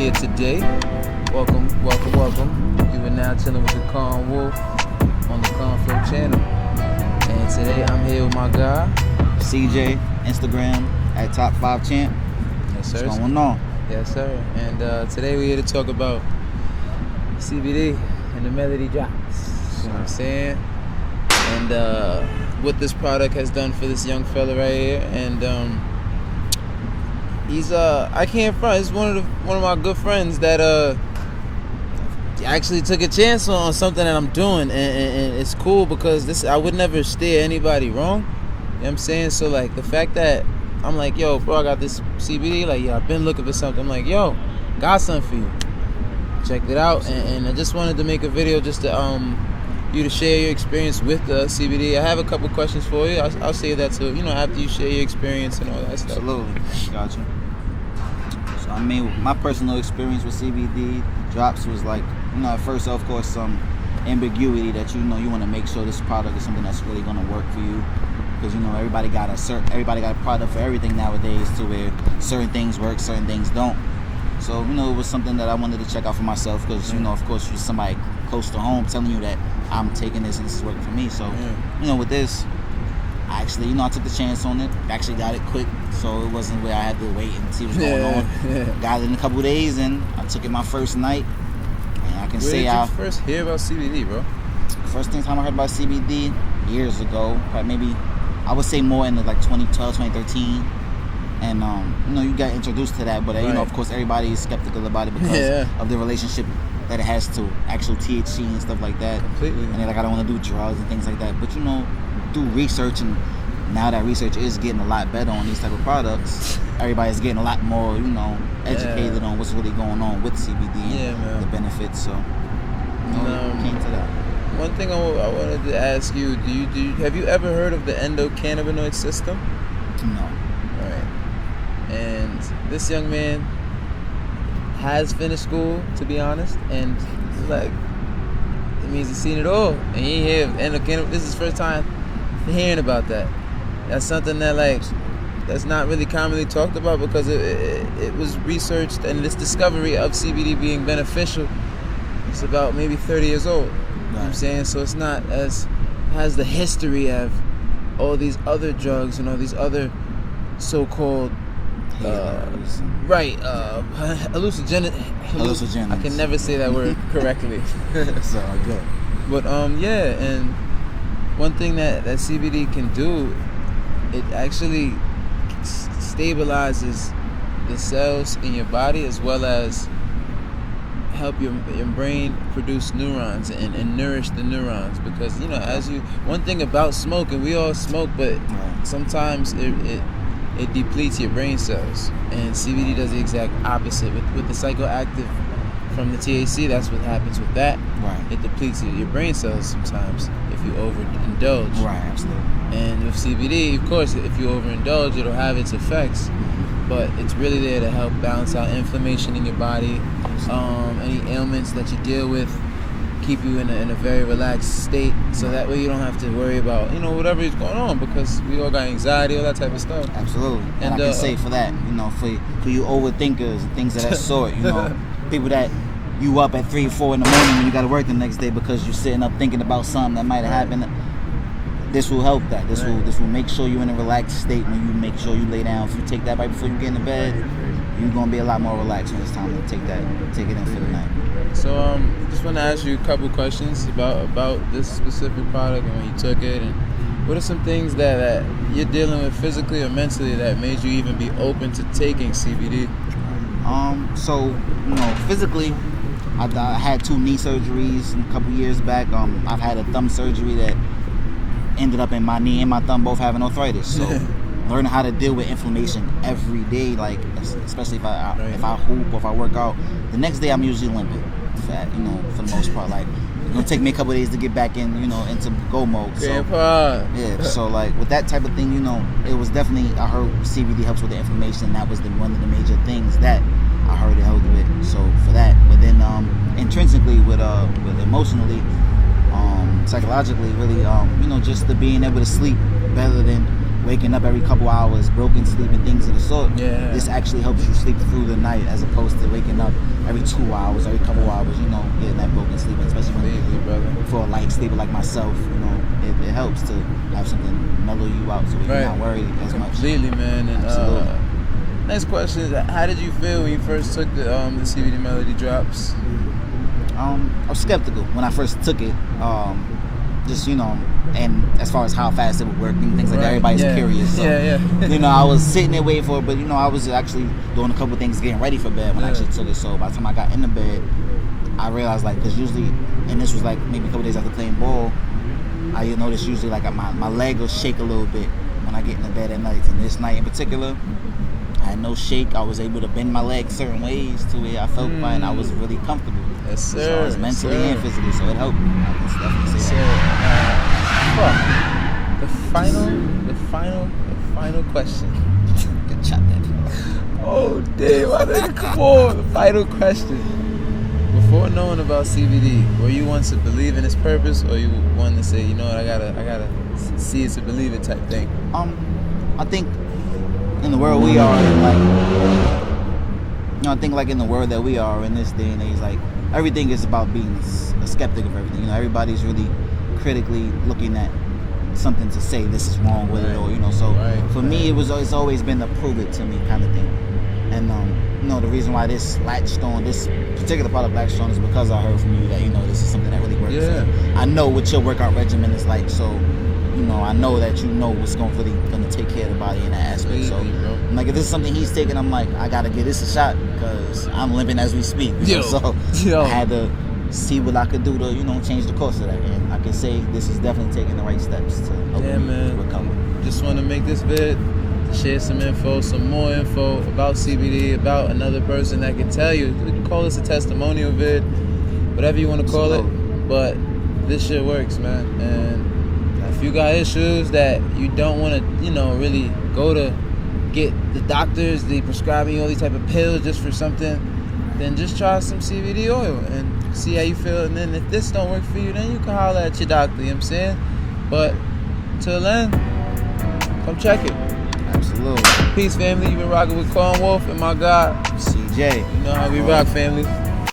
here today. Welcome. You are now chilling with the Calm Wolf on the Calm Flow channel. And today I'm here with my guy, CJ, Instagram at Top 5 Champ. Yes, sir. What's going on? Yes, sir. And today we're here to talk about CBD and the Melody Drops. You know what I'm saying? And what this product has done for this young fella right here. And he's I can't front. He's one of my good friends that actually took a chance on something that I'm doing, and it's cool because I would never steer anybody wrong. You know what I'm saying? So like the fact that I'm like, yo, bro, I got this CBD. Like, yo, I've been looking for something. I'm like, yo, got something for you. Checked it out, and I just wanted to make a video just to you to share your experience with the CBD. I have a couple questions for you. I'll say that too. You know, after you share your experience and all that stuff. Absolutely, gotcha. So I mean, my personal experience with CBD drops was like, you know, at first, of course, some ambiguity that you want to make sure this product is something that's really going to work for you, because you know everybody got a product for everything nowadays, to where certain things work, certain things don't. So you know, it was something that I wanted to check out for myself, because you know, of course, you're somebody close to home telling you that I'm taking this and this is working for me. So you know, with this, I actually, I took the chance on it. Actually got it quick, so it wasn't where I had to wait and see what's going on. Got it in a couple of days, and I took it my first night. And I can say Where did you first hear about CBD, bro? First time I heard about CBD years ago, probably maybe I would say more in the, like 2012, 2013. And you know, you got introduced to that, but you know, of course, everybody is skeptical about it because of the relationship that it has to actual THC and stuff like that. Completely. And they're like, I don't want to do drugs and things like that. But you know, do research, and now that research is getting a lot better on these type of products, everybody's getting a lot more, educated on what's really going on with CBD and the benefits. So, came to that. One thing I wanted to ask you: have you ever heard of the endocannabinoid system? No. Right. And this young man has finished school, to be honest, and like it means he's seen it all. And he here endocannabinoid. This is his first time hearing about that. That's something that that's not really commonly talked about, because it was researched, and this discovery of CBD being beneficial is about maybe 30 years old. You know what I'm saying? So it's not has the history of all these other drugs and all these other so-called hallucinogens. I can never say that word correctly. It's all good. But and one thing that CBD can do, it actually stabilizes the cells in your body, as well as help your brain produce neurons and nourish the neurons. Because one thing about smoking, we all smoke, but sometimes it depletes your brain cells, and CBD does the exact opposite with the psychoactive from the THC. That's what happens with that. It depletes your brain cells sometimes if you overindulge. Absolutely. And with CBD, of course, if you overindulge, it'll have its effects, but it's really there to help balance out inflammation in your body, any ailments that you deal with, keep you in a very relaxed state, so that way you don't have to worry about whatever is going on, because we all got anxiety, all that type of stuff. Absolutely. And I can say for that, for you overthinkers and things of that sort, people that you up at 3 or 4 in the morning when you got to work the next day because you're sitting up thinking about something that might have happened. This will help that. This will make sure you're in a relaxed state when you make sure you lay down. If you take that right before you get into bed, you're gonna be a lot more relaxed when it's time to take it in for the night. So just want to ask you a couple questions about this specific product and when you took it, and what are some things that you're dealing with physically or mentally that made you even be open to taking CBD? So physically, I had 2 knee surgeries a couple years back. I've had a thumb surgery that ended up in my knee and my thumb both having arthritis. So learning how to deal with inflammation every day, like especially if I hoop or if I work out, the next day I'm usually limping. For the most part, like it's gonna take me a couple of days to get back in, into go mode. So so like with that type of thing, it was definitely, I heard CBD helps with the inflammation. That was one of the major things that I heard it helped with. So for that, but then intrinsically with emotionally, psychologically, really, just the being able to sleep better than waking up every couple hours, broken sleep, and things of the sort. Yeah. This actually helps you sleep through the night, as opposed to waking up every 2 hours, every couple hours. You know, getting that broken sleep, especially when for a light sleeper like myself. You know, it helps to have something mellow you out, so you're not worried as much. Completely, man. And next question is, how did you feel when you first took the CBD Melody Drops? I was skeptical when I first took it. Just, you know, and as far as how fast it would work and things like that, everybody's curious. So, you know, I was sitting there waiting for it, but, you know, I was actually doing a couple of things, getting ready for bed when I actually took it. So by the time I got into bed, I realized, like, because usually, and this was like maybe a couple days after playing ball, I noticed usually like my leg will shake a little bit when I get into bed at night. And this night in particular, I had no shake. I was able to bend my leg certain ways to where I felt fine. I was really comfortable. Yes, sir. So I was mentally and physically, so it helped. I can definitely say that. The final question. Good chop that. Oh damn! I think, come on, the final question. Before knowing about CBD, were you one to believe in its purpose, or you one to say, you know what, I gotta see it to believe it type thing? I think in the world we are, like, you know, I think like in the world that we are in this day and age, like, everything is about being a skeptic of everything. You know, everybody's really critically looking at something to say this is wrong with it, or, you know. So for me, it's always been a prove it to me kind of thing. And you know, the reason why this latched on, this particular product latched on, is because I heard from you that, you know, this is something that really works. I know what your workout regimen is like, so, you know, I know that you know what's really gonna take care of the body in that aspect. So, like, if this is something he's taking, I'm like, I gotta give this a shot because I'm limping as we speak. So I had to see what I could do to, you know, change the course of that. And I can say this is definitely taking the right steps to help me recover. Just want to make this vid to share some info, some more info about CBD, about another person that can tell you. You can call this a testimonial vid, whatever you want to call it. But this shit works, man. And if you got issues that you don't want to, you know, really go to get the doctors, they prescribing you all these type of pills just for something, then just try some CBD oil and see how you feel. And then if this don't work for you, then you can holler at your doctor, you know what I'm saying? But till then, come check it. Absolutely. Peace, family. You've been rocking with Corn Wolf and my God, CJ. You know how we rock, family.